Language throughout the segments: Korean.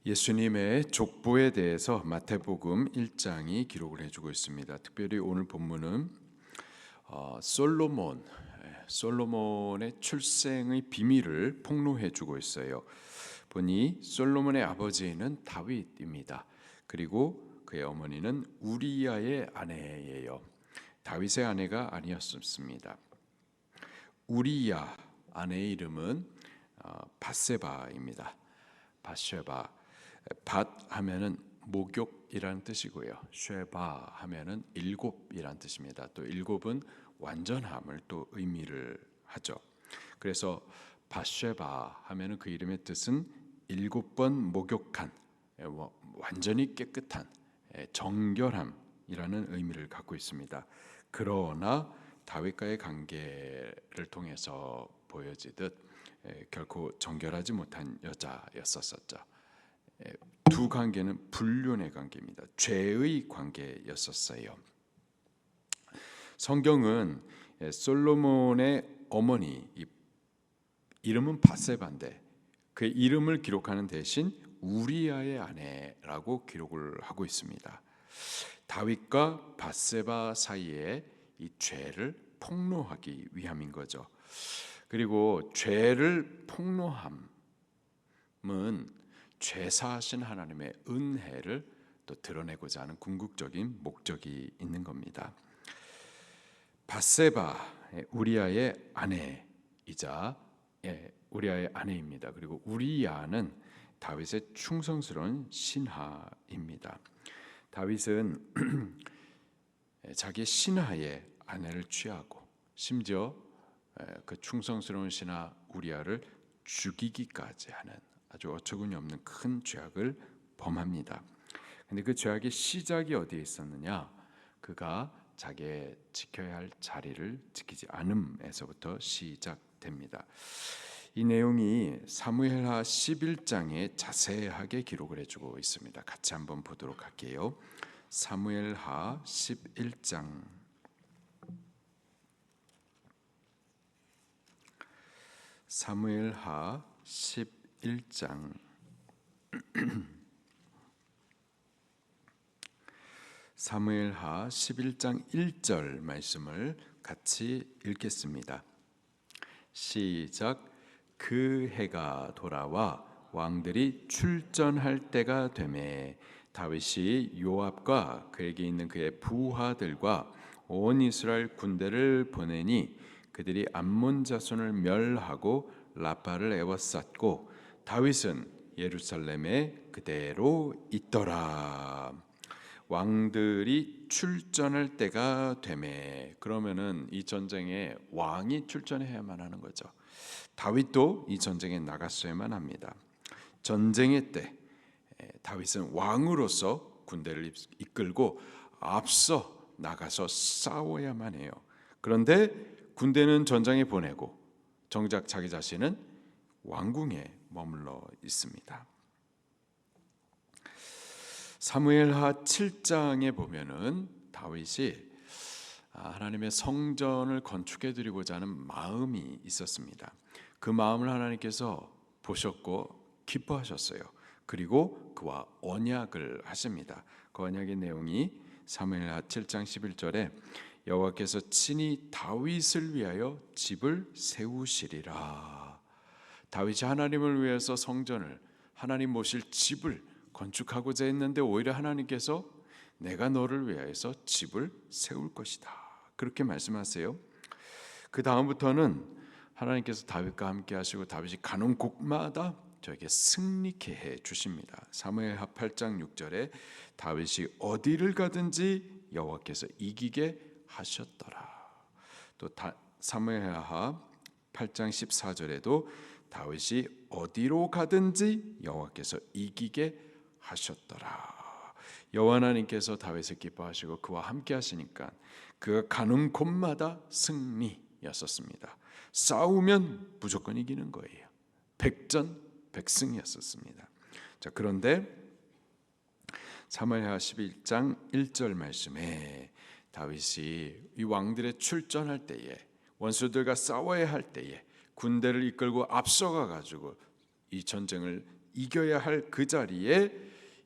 예수님의 족보에 대해서 마태복음 1장이 기록을 해주고 있습니다. 특별히 오늘 본문은 솔로몬의 출생의 비밀을 폭로해주고 있어요. 보니 솔로몬의 아버지는 다윗입니다. 그리고 그의 어머니는 우리야의 아내예요. 다윗의 아내가 아니었습니다. 우리야 아내의 이름은 밧세바입니다. 밧쉐바. 밧 하면은 목욕이라는 뜻이고요. 쉐바 하면은 일곱이라는 뜻입니다. 또 일곱은 완전함을 또 의미를 하죠. 그래서 밧쉐바 하면은 그 이름의 뜻은 일곱 번 목욕한, 완전히 깨끗한, 정결함이라는 의미를 갖고 있습니다. 그러나 다윗과의 관계를 통해서 보여지듯 결코 정결하지 못한 여자였었죠. 두 관계는 불륜의 관계입니다. 죄의 관계였었어요. 성경은 솔로몬의 어머니 이름은 밧세바인데 그 이름을 기록하는 대신 우리야의 아내라고 기록을 하고 있습니다. 다윗과 밧세바 사이에 이 죄를 폭로하기 위함인 거죠. 그리고 죄를 폭로함은 죄사하신 하나님의 은혜를 또 드러내고자 하는 궁극적인 목적이 있는 겁니다. 밧세바 우리야의 아내이자 우리야의 아내입니다. 그리고 우리야는 다윗의 충성스러운 신하입니다. 다윗은 자기 신하의 아내를 취하고 심지어 그 충성스러운 신하 우리야를 죽이기까지 하는 아주 어처구니 없는 큰 죄악을 범합니다. 근데 그 죄악의 시작이 어디에 있었느냐? 그가 자기의 지켜야 할 자리를 지키지 않음에서부터 시작됩니다. 이 내용이 사무엘하 11장에 자세하게 기록을 해주고 있습니다. 같이 한번 보도록 할게요. 사무엘하 11장 사무엘하 11장 사무엘하 11장 1절 말씀을 같이 읽겠습니다. 시작. 그 해가 돌아와 왕들이 출전할 때가 되매 다윗이 요압과 그에게 있는 그의 부하들과 온 이스라엘 군대를 보내니 그들이 암몬 자손을 멸하고 라빠를 에워쌌고 다윗은 예루살렘에 그대로 있더라. 왕들이 출전할 때가 되매, 그러면은 이 전쟁에 왕이 출전해야만 하는 거죠. 다윗도 이 전쟁에 나갔어야만 합니다. 전쟁의 때 다윗은 왕으로서 군대를 이끌고 앞서 나가서 싸워야만 해요. 그런데 군대는 전장에 보내고 정작 자기 자신은 왕궁에 머물러 있습니다. 사무엘하 7장에 보면은 다윗이 하나님의 성전을 건축해 드리고자 하는 마음이 있었습니다. 그 마음을 하나님께서 보셨고 기뻐하셨어요. 그리고 그와 언약을 하십니다. 그 언약의 내용이 사무엘하 7장 11절에 여호와께서 친히 다윗을 위하여 집을 세우시리라. 다윗이 하나님을 위해서 성전을, 하나님 모실 집을 건축하고자 했는데 오히려 하나님께서 내가 너를 위하여서 집을 세울 것이다, 그렇게 말씀하세요. 그 다음부터는 하나님께서 다윗과 함께 하시고 다윗이 가는 곳마다 저에게 승리케 해 주십니다. 사무엘하 8장 6절에 다윗이 어디를 가든지 여호와께서 이기게 하셨더라. 또 사무엘하 8장 14절에도 다윗이 어디로 가든지 여호와께서 이기게 하셨더라. 여호와 하나님께서 다윗을 기뻐하시고 그와 함께 하시니까 그가 가는 곳마다 승리였었습니다. 싸우면 무조건 이기는 거예요. 백전백승이었었습니다. 자, 그런데 사무엘하 11장 1절 말씀에 다윗이 이 왕들의 출전할 때에, 원수들과 싸워야 할 때에 군대를 이끌고 앞서가 가지고 이 전쟁을 이겨야 할 그 자리에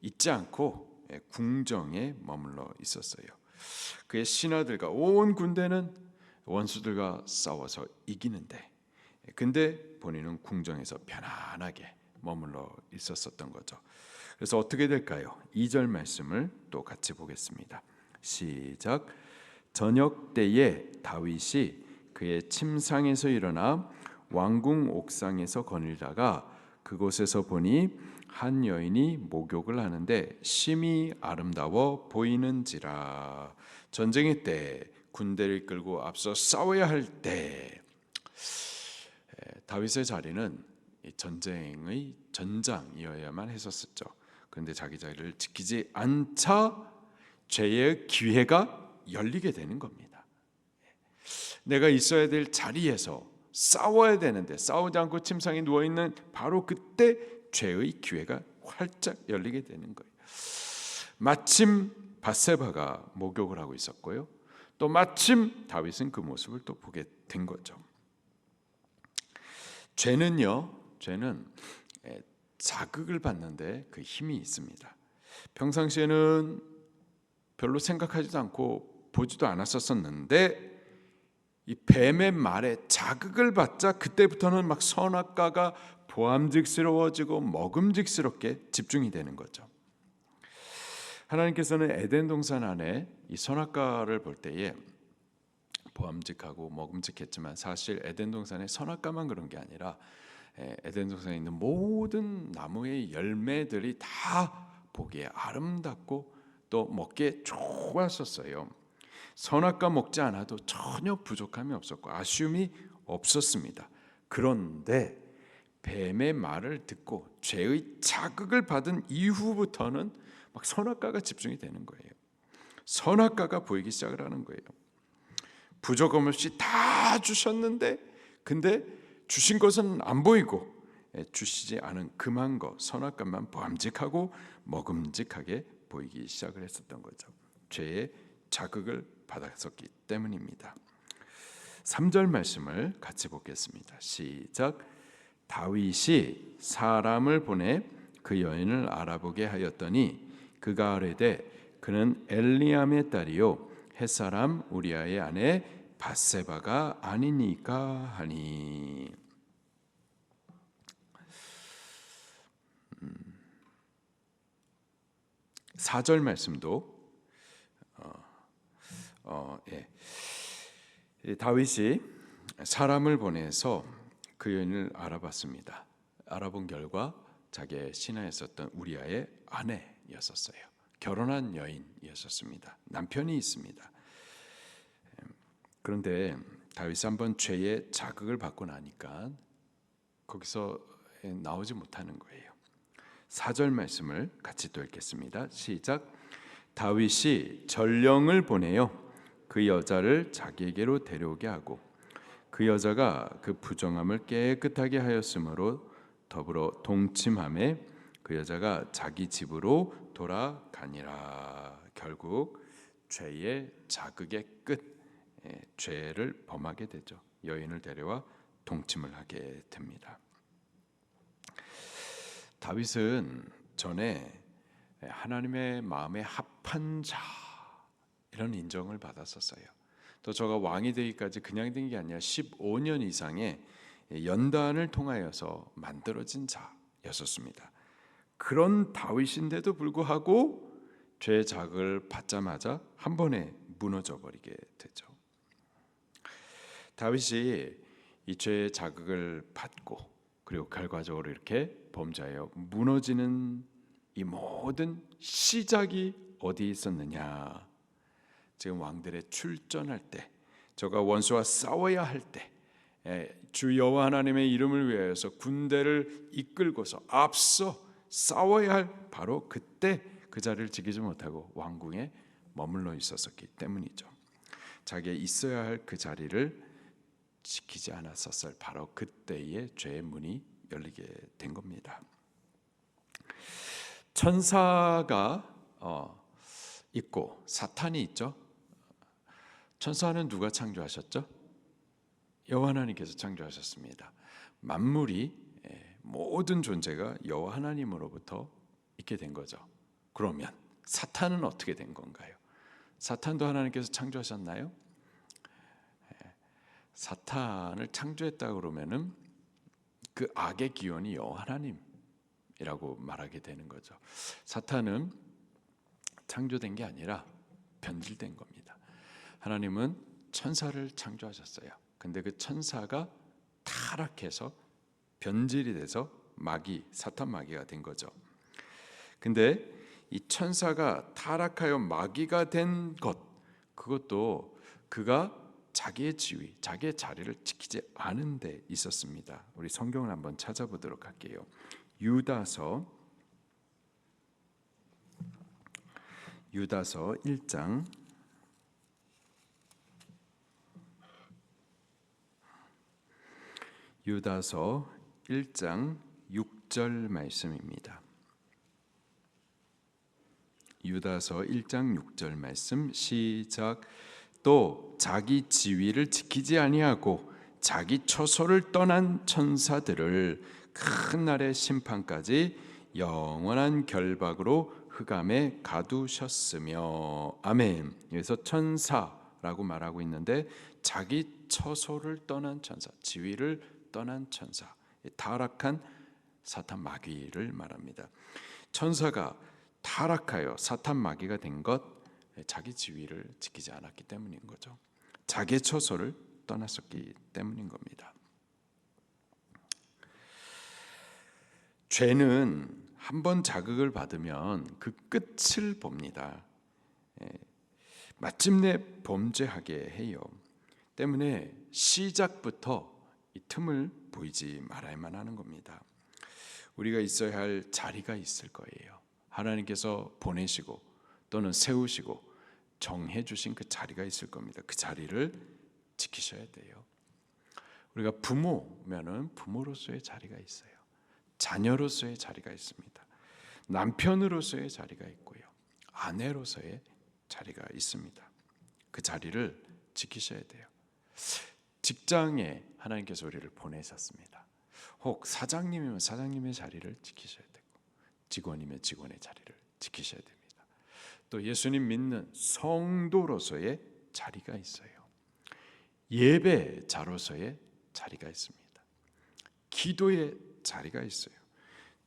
있지 않고 궁정에 머물러 있었어요. 그의 신하들과 온 군대는 원수들과 싸워서 이기는데, 근데 본인은 궁정에서 편안하게 머물러 있었었던 거죠. 그래서 어떻게 될까요? 2절 말씀을 또 같이 보겠습니다. 시작. 저녁 때에 다윗이 그의 침상에서 일어나 왕궁 옥상에서 거닐다가 그곳에서 보니 한 여인이 목욕을 하는데 심히 아름다워 보이는지라. 전쟁의 때, 군대를 끌고 앞서 싸워야 할 때, 다윗의 자리는 전쟁의 전장이어야만 했었죠. 그런데 자기 자리를 지키지 않자 죄의 기회가 열리게 되는 겁니다. 내가 있어야 될 자리에서 싸워야 되는데 싸우지 않고 침상에 누워있는 바로 그때 죄의 기회가 활짝 열리게 되는 거예요. 마침 밧세바가 목욕을 하고 있었고요, 또 마침 다윗은 그 모습을 또 보게 된 거죠. 죄는 자극을 받는데 그 힘이 있습니다. 평상시에는 별로 생각하지도 않고 보지도 않았었는데 이 뱀의 말에 자극을 받자 그때부터는 막 선악과가 보암직스러워지고 먹음직스럽게 집중이 되는 거죠. 하나님께서는 에덴 동산 안에 이 선악과를 볼 때에 보암직하고 먹음직했지만 사실 에덴 동산의 선악과만 그런 게 아니라 에덴 동산에 있는 모든 나무의 열매들이 다 보기에 아름답고 또 먹기에 좋았었어요. 선악과 먹지 않아도 전혀 부족함이 없었고 아쉬움이 없었습니다. 그런데 뱀의 말을 듣고 죄의 자극을 받은 이후부터는 막 선악과가 집중이 되는 거예요. 선악과가 보이기 시작을 하는 거예요. 부족함 없이 다 주셨는데 근데 주신 것은 안 보이고 주시지 않은 금한 것, 선악과만 보암직하고 먹음직하게 보이기 시작을 했었던 거죠. 죄의 자극을 받았었기 때문입니다. 3절 말씀을 같이 보겠습니다. 시작. 다윗이 사람을 보내 그 여인을 알아보게 하였더니 그가 아뢰되 그는 엘리암의 딸이요 햇사람 우리아의 아내 밧세바가 아니니까 하니. 4절 말씀도 다윗이 사람을 보내서 그 여인을 알아봤습니다. 알아본 결과 자기의 신하였었던 우리아의 아내였었어요. 결혼한 여인이었습니다. 남편이 있습니다. 그런데 다윗이 한번 죄의 자극을 받고 나니까 거기서 나오지 못하는 거예요. 4절 말씀을 같이 또 읽겠습니다. 시작. 다윗이 전령을 보내어 그 여자를 자기에게로 데려오게 하고 그 여자가 그 부정함을 깨끗하게 하였으므로 더불어 동침함에 그 여자가 자기 집으로 돌아가니라. 결국 죄의 자극의 끝, 죄를 범하게 되죠. 여인을 데려와 동침을 하게 됩니다. 다윗은 전에 하나님의 마음에 합한 자 이런 인정을 받았었어요. 또 저가 왕이 되기까지 그냥 된 게 아니라 15년 이상의 연단을 통하여서 만들어진 자였었습니다. 그런 다윗인데도 불구하고 죄의 자극을 받자마자 한 번에 무너져 버리게 되죠. 다윗이 이 죄의 자극을 받고 그리고 결과적으로 이렇게 범죄하여 무너지는 이 모든 시작이 어디 있었느냐? 지금 왕들의 출전할 때, 저가 원수와 싸워야 할 때, 주 여호와 하나님의 이름을 위하여서 군대를 이끌고서 앞서 싸워야 할 바로 그때 그 자리를 지키지 못하고 왕궁에 머물러 있었기 때문이죠. 자기가 있어야 할 그 자리를 지키지 않았었을 바로 그때의 죄의 문이 열리게 된 겁니다. 천사가 있고 사탄이 있죠. 천사는 누가 창조하셨죠? 여호와 하나님께서 창조하셨습니다. 만물이 모든 존재가 여호와 하나님으로부터 있게 된 거죠. 그러면 사탄은 어떻게 된 건가요? 사탄도 하나님께서 창조하셨나요? 사탄을 창조했다 그러면은 그 악의 기원이 여호와 하나님이라고 말하게 되는 거죠. 사탄은 창조된 게 아니라 변질된 겁니다. 하나님은 천사를 창조하셨어요. 근데 그 천사가 타락해서 변질이 돼서 사탄 마귀가 된 거죠. 근데 이 천사가 타락하여 마귀가 된 것, 그것도 그가 자기의 지위, 자기의 자리를 지키지 않은 데 있었습니다. 우리 성경을 한번 찾아보도록 할게요. 유다서 1장 6절 말씀입니다. 유다서 1장 6절 말씀 시작. 또 자기 지위를 지키지 아니하고 자기 처소를 떠난 천사들을 큰 날의 심판까지 영원한 결박으로 흑암에 가두셨으며. 아멘. 여기서 천사라고 말하고 있는데 자기 처소를 떠난 천사, 지위를 떠난 천사, 타락한 사탄 마귀를 말합니다. 천사가 타락하여 사탄 마귀가 된 것, 자기 지위를 지키지 않았기 때문인 거죠. 자기의 처소를 떠났었기 때문인 겁니다. 죄는 한번 자극을 받으면 그 끝을 봅니다. 마침내 범죄하게 해요. 때문에 시작부터 이 틈을 보이지 말아야만 하는 겁니다. 우리가 있어야 할 자리가 있을 거예요. 하나님께서 보내시고 또는 세우시고 정해 주신 그 자리가 있을 겁니다. 그 자리를 지키셔야 돼요. 우리가 부모면은 부모로서의 자리가 있어요. 자녀로서의 자리가 있습니다. 남편으로서의 자리가 있고요. 아내로서의 자리가 있습니다. 그 자리를 지키셔야 돼요. 직장에 하나님께서 우리를 보내셨습니다. 혹 사장님이면 사장님의 자리를 지키셔야 되고, 직원이면 직원의 자리를 지키셔야 됩니다. 또 예수님 믿는 성도로서의 자리가 있어요. 예배자로서의 자리가 있습니다. 기도의 자리가 있어요.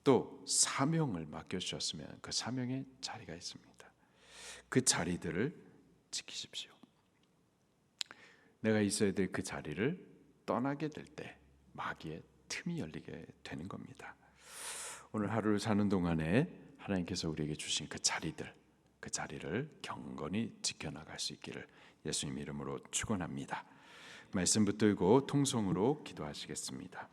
또 사명을 맡겨주셨으면 그 사명의 자리가 있습니다. 그 자리들을 지키십시오. 내가 있어야 될 그 자리를 떠나게 될 때 마귀의 틈이 열리게 되는 겁니다. 오늘 하루를 사는 동안에 하나님께서 우리에게 주신 그 자리를 경건히 지켜나갈 수 있기를 예수님 이름으로 축원합니다. 말씀 붙들고 통성으로 기도하시겠습니다.